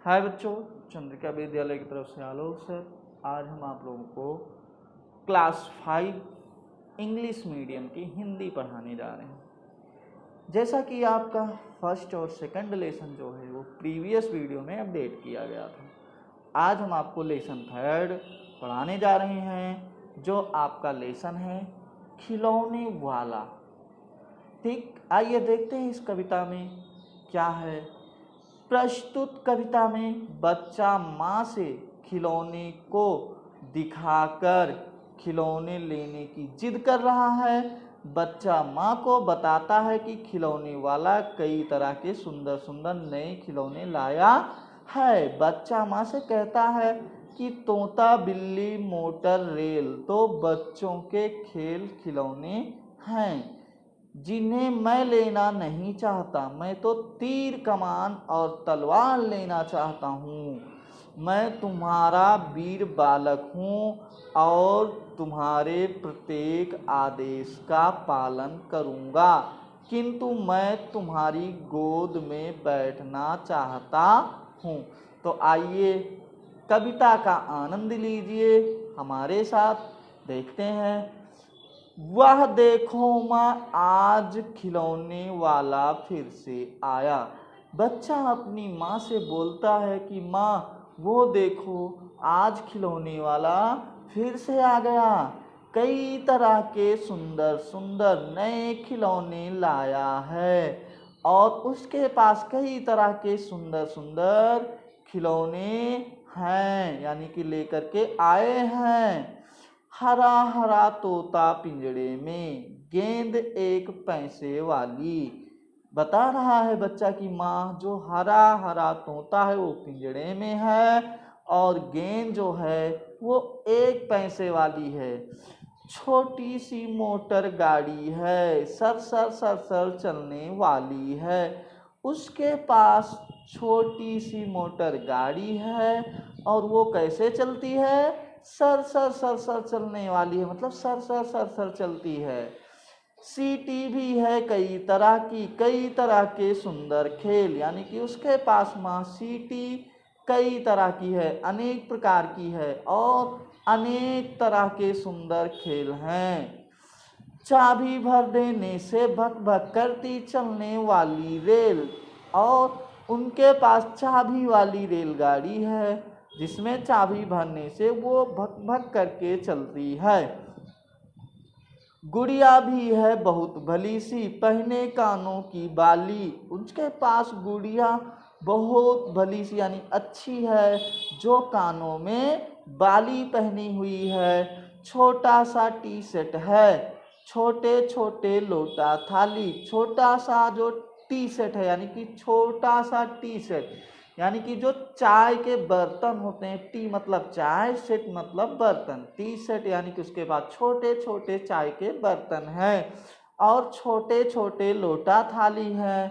हाय बच्चों, चंद्रिका विद्यालय की तरफ से आलोक सर। आज हम आप लोगों को क्लास 5 इंग्लिश मीडियम की हिंदी पढ़ाने जा रहे हैं। जैसा कि आपका फर्स्ट और सेकंड लेसन जो है वो प्रीवियस वीडियो में अपडेट किया गया था, आज हम आपको लेसन 3 पढ़ाने जा रहे हैं, जो आपका लेसन है खिलौने वाला। ठीक, आइए देखते हैं इस कविता में क्या है। प्रस्तुत कविता में बच्चा माँ से खिलौने को दिखाकर खिलौने लेने की जिद कर रहा है। बच्चा माँ को बताता है कि खिलौने वाला कई तरह के सुंदर सुंदर नए खिलौने लाया है। बच्चा माँ से कहता है कि तोता, बिल्ली, मोटर, रेल तो बच्चों के खेल खिलौने हैं, जिन्हें मैं लेना नहीं चाहता। मैं तो तीर, कमान और तलवार लेना चाहता हूँ। मैं तुम्हारा वीर बालक हूँ और तुम्हारे प्रत्येक आदेश का पालन करूँगा, किंतु मैं तुम्हारी गोद में बैठना चाहता हूँ। तो आइए कविता का आनंद लीजिए हमारे साथ। देखते हैं। वह देखो माँ, आज खिलौने वाला फिर से आया। बच्चा अपनी माँ से बोलता है कि माँ, वो देखो आज खिलौने वाला फिर से आ गया। कई तरह के सुंदर सुंदर नए खिलौने लाया है और उसके पास कई तरह के सुंदर सुंदर खिलौने हैं, यानी कि लेकर के आए हैं। हरा हरा तोता पिंजड़े में, गेंद एक पैसे वाली। बता रहा है बच्चा की माँ, जो हरा हरा तोता है वो पिंजड़े में है और गेंद जो है वो 1 पैसे वाली है। छोटी सी मोटर गाड़ी है, सर सर सर सर चलने वाली है। उसके पास छोटी सी मोटर गाड़ी है और वो कैसे चलती है? सर सर सर सर चलने वाली है, मतलब सर सर सर सर चलती है। सीटी भी है कई तरह की, कई तरह के सुंदर खेल, यानी कि उसके पास माँ सीटी कई तरह की है, अनेक प्रकार की है और अनेक तरह के सुंदर खेल हैं। चाबी भर देने से भक भक करती चलने वाली रेल, और उनके पास चाबी वाली रेलगाड़ी है जिसमें चाबी भरने से वो भक भक करके चलती है। गुड़िया भी है बहुत भली सी, पहने कानों की बाली। उसके पास गुड़िया बहुत भली सी यानी अच्छी है, जो कानों में बाली पहनी हुई है। छोटा सा टी सेट है, छोटे छोटे लोटा थाली। छोटा सा जो टी सेट है, यानी कि छोटा सा टी सेट, यानी कि जो चाय के बर्तन होते हैं। टी मतलब चाय, सेट मतलब बर्तन। टी सेट यानी कि उसके बाद छोटे छोटे चाय के बर्तन हैं और छोटे छोटे लोटा थाली है।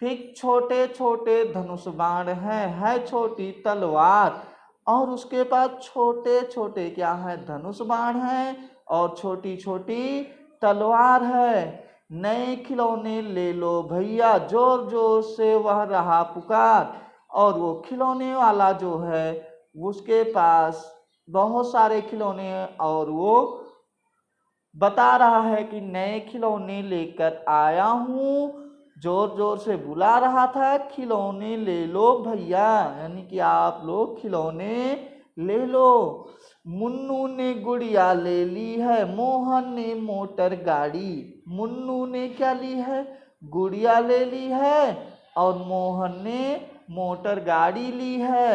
ठीक, छोटे छोटे धनुष बाण है छोटी तलवार, और उसके पास छोटे छोटे क्या है? धनुष बाण है और छोटी छोटी तलवार है। नए खिलौने ले लो भैया, जोर जोर से वह रहा पुकार। और वो खिलौने वाला जो है उसके पास बहुत सारे खिलौने हैं और वो बता रहा है कि नए खिलौने लेकर आया हूँ। जोर जोर से बुला रहा था, खिलौने ले लो भैया, यानी कि आप लोग खिलौने ले लो। मुन्नू ने गुड़िया ले ली है, मोहन ने मोटर गाड़ी। मुन्नू ने क्या ली है? गुड़िया ले ली है और मोहन ने मोटर गाड़ी ली है।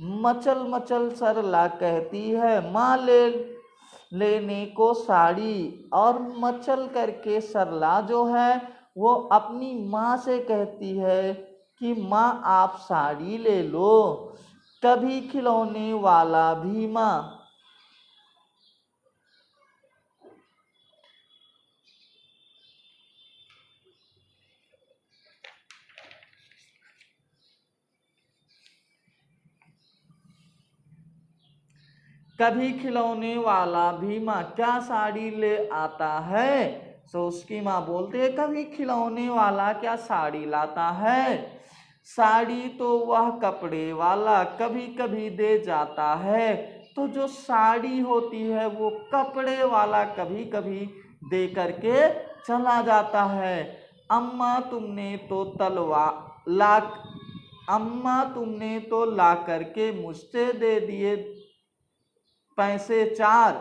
मचल मचल सरला कहती है, माँ ले लेने को साड़ी। और मचल करके सरला जो है वो अपनी माँ से कहती है कि माँ आप साड़ी ले लो। कभी खिलौने वाला भी माँ, कभी खिलौने वाला भी माँ क्या साड़ी ले आता है? तो उसकी माँ बोलती है, कभी खिलौने वाला क्या साड़ी लाता है? साड़ी तो वह कपड़े वाला कभी कभी दे जाता है। तो जो साड़ी होती है वो कपड़े वाला कभी कभी दे करके चला जाता है। अम्मा तुमने तो अम्मा तुमने तो ला करके मुझसे दे दिए पैसे 4,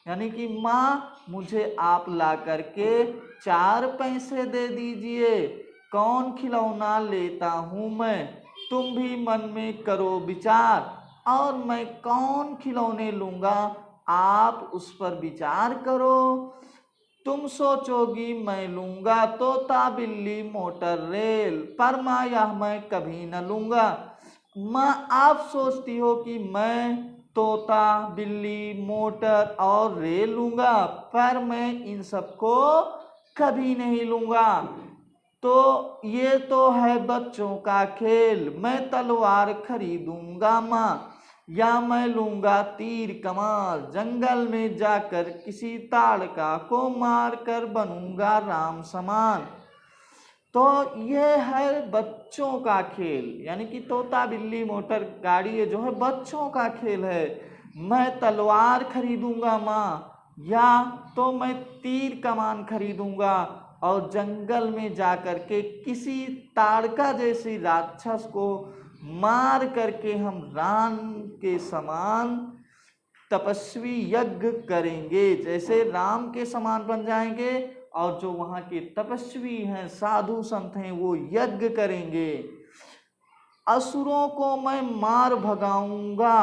यानी कि माँ मुझे आप ला करके 4 पैसे दे दीजिए। कौन खिलौना लेता हूँ मैं, तुम भी मन में करो विचार, और मैं कौन खिलौने लूँगा आप उस पर विचार करो। तुम सोचोगी मैं लूँगा तोता बिल्ली मोटर रेल, पर माँ यह मैं कभी न लूँगा। माँ आप सोचती हो कि मैं तोता बिल्ली मोटर और रेल लूँगा, पर मैं इन सबको कभी नहीं लूँगा। तो ये तो है बच्चों का खेल, मैं तलवार खरीदूंगा माँ, या मैं लूंगा तीर कमाल, जंगल में जाकर किसी ताड़का को मार कर बनूंगा राम समान। तो ये है बच्चों का खेल, यानी कि तोता बिल्ली मोटर गाड़ी ये जो है बच्चों का खेल है। मैं तलवार खरीदूंगा माँ, या तो मैं तीर कमान खरीदूंगा और जंगल में जाकर के किसी ताड़का जैसी राक्षस को मार करके हम राम के समान तपस्वी यज्ञ करेंगे, जैसे राम के समान बन जाएंगे। और जो वहाँ के तपस्वी हैं साधु संत हैं वो यज्ञ करेंगे। असुरों को मैं मार भगाऊंगा,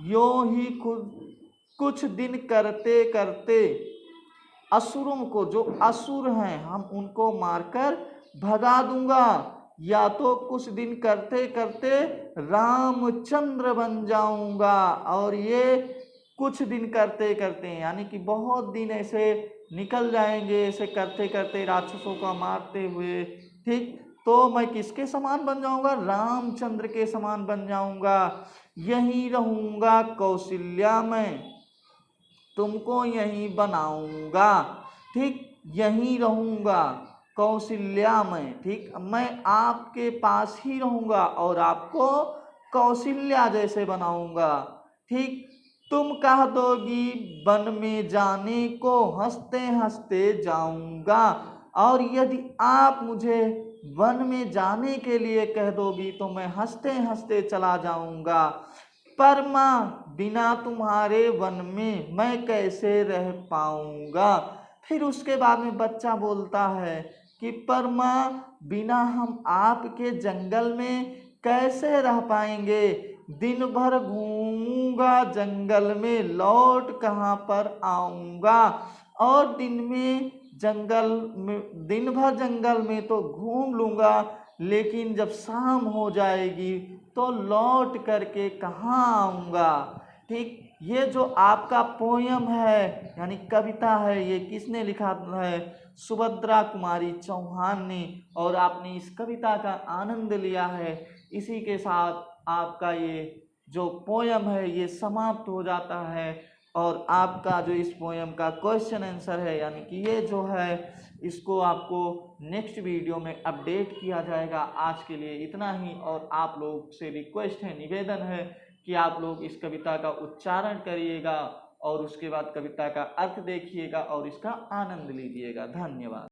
यो ही कुछ दिन करते करते। असुरों को, जो असुर हैं हम उनको मारकर भगा दूंगा, या तो कुछ दिन करते करते रामचंद्र बन जाऊंगा। और ये कुछ दिन करते करते यानी कि बहुत दिन ऐसे निकल जाएंगे, ऐसे करते करते राक्षसों का मारते हुए, ठीक। तो मैं किसके समान बन जाऊंगा, रामचंद्र के समान बन जाऊंगा। यहीं रहूंगा कौशल्या में, तुमको यहीं बनाऊंगा, ठीक। यहीं रहूंगा कौशल्या में, ठीक। मैं आपके पास ही रहूंगा और आपको कौशल्या जैसे बनाऊंगा, ठीक। तुम कह दोगी वन में जाने को, हंसते हंसते जाऊंगा। और यदि आप मुझे वन में जाने के लिए कह दोगी तो मैं हंसते हंसते चला जाऊंगा। पर माँ बिना तुम्हारे वन में मैं कैसे रह पाऊंगा। फिर उसके बाद में बच्चा बोलता है कि पर माँ बिना हम आपके जंगल में कैसे रह पाएंगे, दिन भर घूमूंगा जंगल में, लौट कहाँ पर आऊंगा। और दिन भर जंगल में तो घूम लूंगा, लेकिन जब शाम हो जाएगी तो लौट करके कहाँ आऊंगा, ठीक। ये जो आपका पोयम है यानी कविता है, ये किसने लिखा है, सुभद्रा कुमारी चौहान ने। और आपने इस कविता का आनंद लिया है। इसी के साथ आपका ये जो पोयम है ये समाप्त हो जाता है। और आपका जो इस पोयम का क्वेश्चन आंसर है यानी कि ये जो है इसको आपको नेक्स्ट वीडियो में अपडेट किया जाएगा। आज के लिए इतना ही। और आप लोग से रिक्वेस्ट है, निवेदन है कि आप लोग इस कविता का उच्चारण करिएगा और उसके बाद कविता का अर्थ देखिएगा और इसका आनंद लीजिएगा। धन्यवाद।